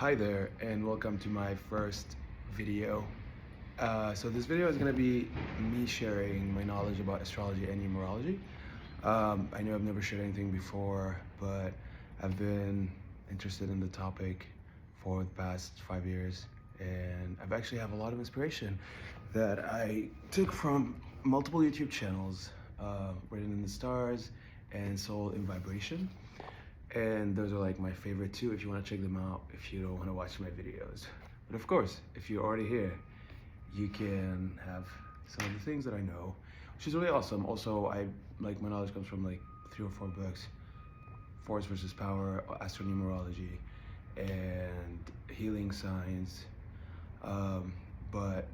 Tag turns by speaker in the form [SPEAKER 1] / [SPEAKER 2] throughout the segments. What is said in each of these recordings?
[SPEAKER 1] Hi there, and welcome to my first video. So this video is going to be me sharing my knowledge about astrology and numerology. I know I've never shared anything before, but I've been interested in the topic for the past 5 years, and I've actually have a lot of inspiration that I took from multiple YouTube channels, Written in the Stars and Soul in Vibration. And those are like my favorite too if you want to check them out if you don't want to watch my videos. But of course, if you're already here, you can have some of the things that I know, which is really awesome. Also, my knowledge comes from like 3 or 4 books: Force versus Power, Astronumerology, and Healing Science. Um, but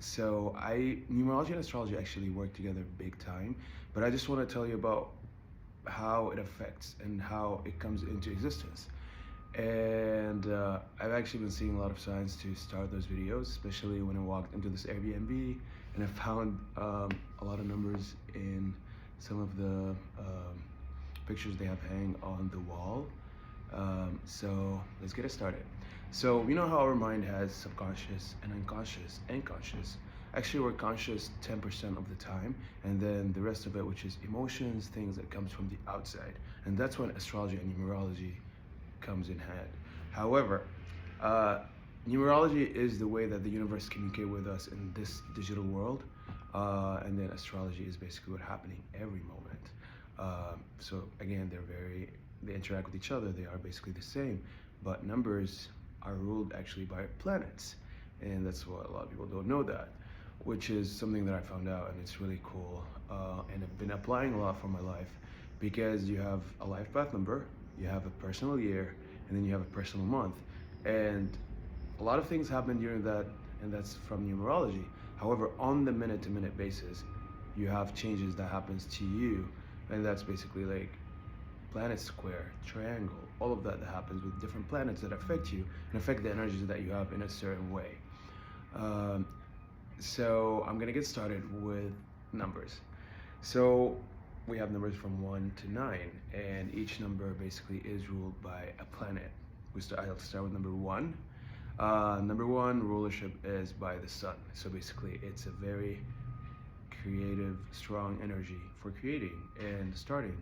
[SPEAKER 1] numerology and astrology actually work together big time. But I just want to tell you about how it affects and how it comes into existence. And I've actually been seeing a lot of signs to start those videos, especially when I walked into this Airbnb and I found a lot of numbers in some of the pictures they have hang on the wall. So let's get it started. So you know how our mind has subconscious and unconscious and conscious. Actually, we're conscious 10% of the time, and then the rest of it, which is emotions, things that comes from the outside. And that's when astrology and numerology comes in hand. However, numerology is the way that the universe communicates with us in this digital world, and then astrology is basically what's happening every moment. So again, they interact with each other. They are basically the same, but numbers are ruled actually by planets, and that's what a lot of people don't know that, which is something that I found out, and it's really cool. And I've been applying a lot for my life, because you have a life path number, you have a personal year, and then you have a personal month. And a lot of things happen during that, and that's from numerology. However, on the minute-to-minute basis, you have changes that happens to you, and that's basically like planet square, triangle, all of that happens with different planets that affect you and affect the energies that you have in a certain way. So I'm gonna get started with numbers. So we have numbers from 1 to 9, and each number basically is ruled by a planet. I'll start with number 1. Number 1 rulership is by the sun. So basically it's a very creative, strong energy for creating and starting.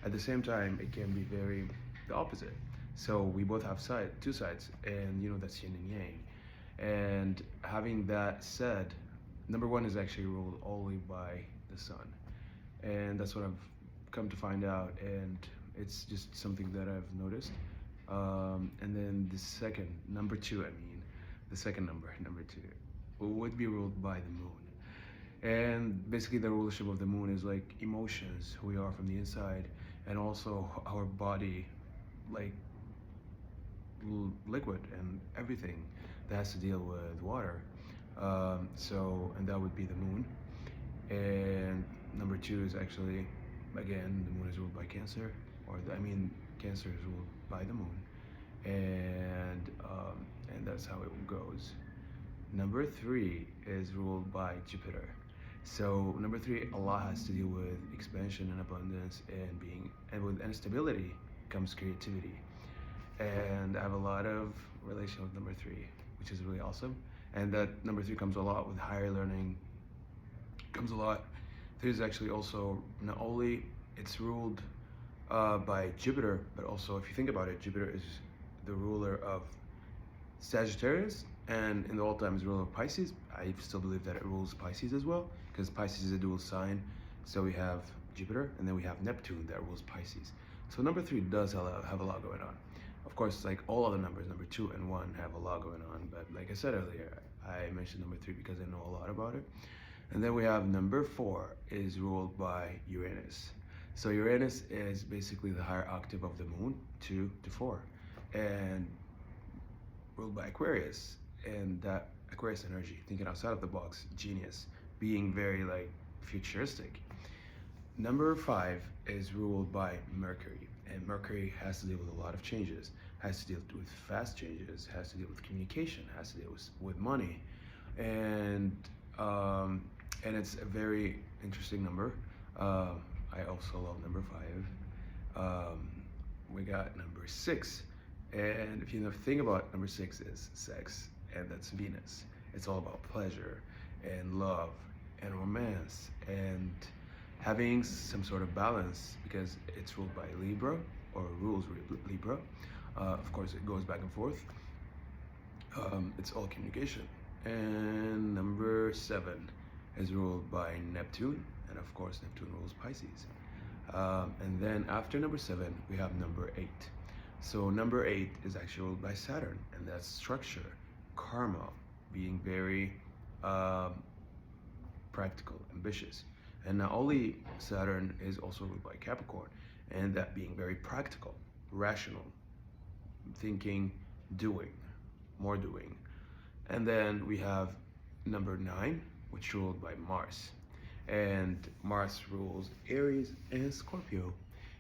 [SPEAKER 1] At the same time, it can be very the opposite. So we both have two sides, and you know that's yin and yang. And having that said, number 1 is actually ruled only by the sun, and that's what I've come to find out, and it's just something that I've noticed. And then the second, number 2, the second number 2, would be ruled by the moon. And basically the rulership of the moon is like emotions, who we are from the inside, and also our body, like liquid and everything that has to deal with water. And that would be the moon. And number 2 is actually, again, the moon is ruled by Cancer, Cancer is ruled by the moon, and that's how it goes. Number 3 is ruled by Jupiter. So number 3, a lot has to deal with expansion and abundance and with instability comes creativity. And I have a lot of relation with number 3, which is really awesome. And that number 3 comes a lot with higher learning, comes a lot. There's actually also, not only it's ruled by Jupiter, but also if you think about it, Jupiter is the ruler of Sagittarius, and in the old time is ruler of Pisces. I still believe that it rules Pisces as well, because Pisces is a dual sign. So we have Jupiter, and then we have Neptune that rules Pisces. So number 3 does have a lot going on. Of course, like all other numbers, number 2 and 1 have a lot going on. But like I said earlier, I mentioned number 3 because I know a lot about it. And then we have number 4 is ruled by Uranus. So Uranus is basically the higher octave of the moon, 2 to 4, and ruled by Aquarius. And that Aquarius energy, thinking outside of the box, genius, being very like futuristic. Number 5 is ruled by Mercury, and Mercury has to deal with a lot of changes, has to deal with fast changes, has to deal with communication, has to deal with money, and it's a very interesting number. I also love number 5. We got number 6 And if you know, think about number 6 is sex, and that's Venus. It's all about pleasure and love and romance and having some sort of balance because it's ruled by Libra or rules Libra. Of course, it goes back and forth. It's all communication. And number 7 is ruled by Neptune, and of course, Neptune rules Pisces. And then after number 7, we have number 8. So number 8 is actually ruled by Saturn, and that's structure, karma, being very practical, ambitious. And not only Saturn is also ruled by Capricorn, and that being very practical, rational, thinking, doing, more doing. And then we have number 9, which is ruled by Mars. And Mars rules Aries and Scorpio.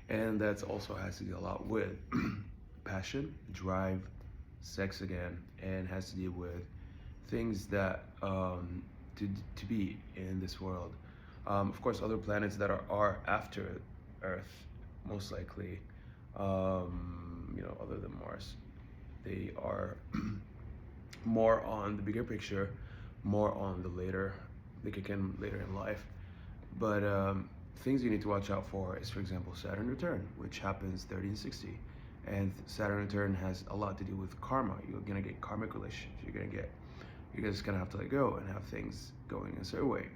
[SPEAKER 1] And that also has to do a lot with passion, drive, sex again, and has to do with things that to be in this world. Of course, other planets that are after Earth, most likely, other than Mars, they are more on the bigger picture, more on the later, they kick in later in life. But things you need to watch out for is, for example, Saturn return, which happens 30 and 60. And Saturn return has a lot to do with karma. You're gonna get karmic relationships. You're just gonna have to let go and have things going in a certain way.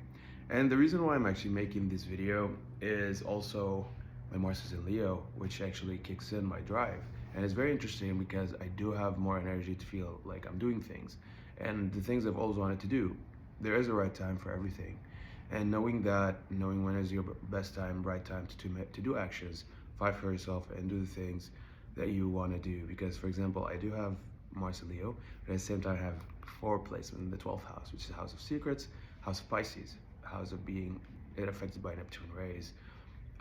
[SPEAKER 1] And the reason why I'm actually making this video is also my Mars is in Leo, which actually kicks in my drive. And it's very interesting because I do have more energy to feel like I'm doing things. And the things I've always wanted to do, there is a right time for everything. And knowing when is your best time, right time to do actions, fight for yourself and do the things that you want to do. Because, for example, I do have Mars in Leo, but at the same time I have 4 placement in the 12th house, which is the house of secrets, house of Pisces, house of being affected by Neptune rays.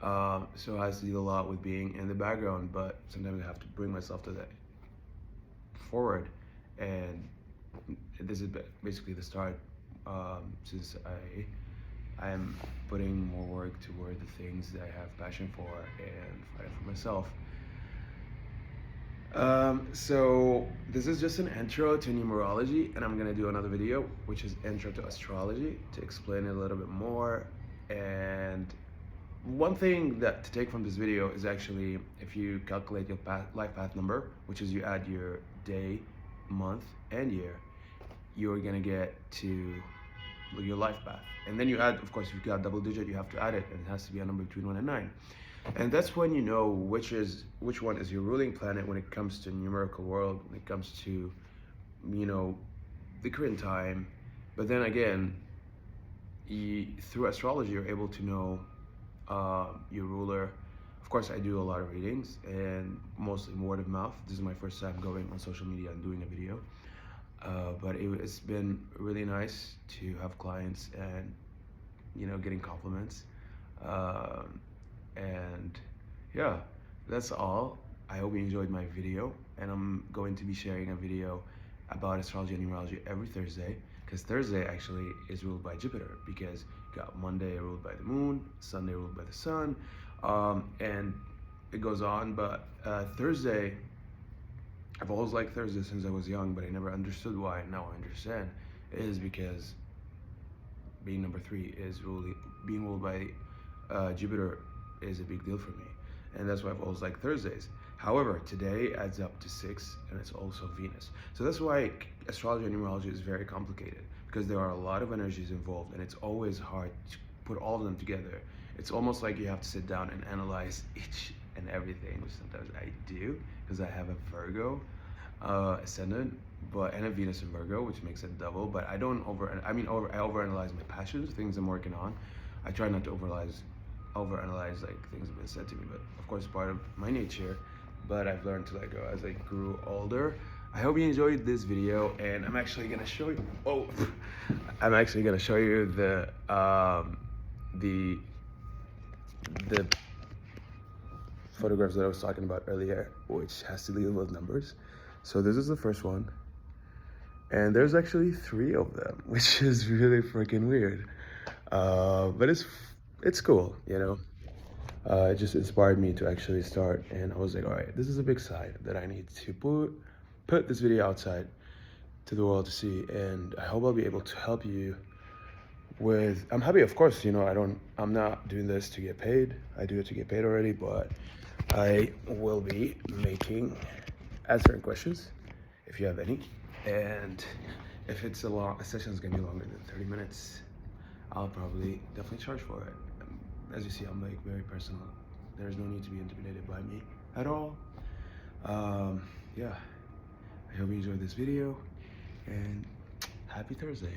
[SPEAKER 1] So it has to deal a lot with being in the background, but sometimes I have to bring myself to that forward. And this is basically the start, since I am putting more work toward the things that I have passion for and fighting for myself. So this is just an intro to numerology, and I'm gonna do another video which is intro to astrology to explain it a little bit more. And one thing that to take from this video is actually if you calculate your life path number, which is you add your day, month, and year, you're gonna get to your life path. And then you add, of course, if you've got double digit, you have to add it, and it has to be a number between 1 and 9. And that's when you know which one is your ruling planet when it comes to numerical world, when it comes to, the current time. But then again, through astrology, you're able to know your ruler. Of course, I do a lot of readings and mostly word of mouth. This is my first time going on social media and doing a video. But it's been really nice to have clients and, getting compliments. And yeah, that's all. I hope you enjoyed my video, and I'm going to be sharing a video about astrology and numerology every Thursday, because Thursday actually is ruled by Jupiter, because you got Monday ruled by the moon, Sunday ruled by the sun, and it goes on. But Thursday, I've always liked Thursday since I was young, but I never understood why. Now I understand. It is because being number 3 is being ruled by Jupiter is a big deal for me, and that's why I've always liked Thursdays. However, today adds up to 6, and it's also Venus. So that's why astrology and numerology is very complicated, because there are a lot of energies involved, and it's always hard to put all of them together. It's almost like you have to sit down and analyze each and everything, which sometimes I do, because I have a Virgo ascendant, and a Venus in Virgo, which makes it double. But I don't I overanalyze my passions, things I'm working on. I try not to overanalyze like things have been said to me, but of course part of my nature. But I've learned to let go as I grew older. I hope you enjoyed this video, and I'm actually gonna show you. I'm actually gonna show you the photographs that I was talking about earlier, which has to deal with numbers. So this is the first one, and there's actually 3 of them, which is really freaking weird. But it's cool, It just inspired me to actually start, and I was like, all right, this is a big sign that I need to put this video outside to the world to see, and I hope I'll be able to help you with. I'm happy, of course, I'm not doing this to get paid. I do it to get paid already, but I will be answering questions if you have any, and if it's a session is gonna be longer than 30 minutes, I'll probably definitely charge for it. As you see, I'm like very personal. There's no need to be intimidated by me at all. Yeah, I hope you enjoyed this video, and happy Thursday.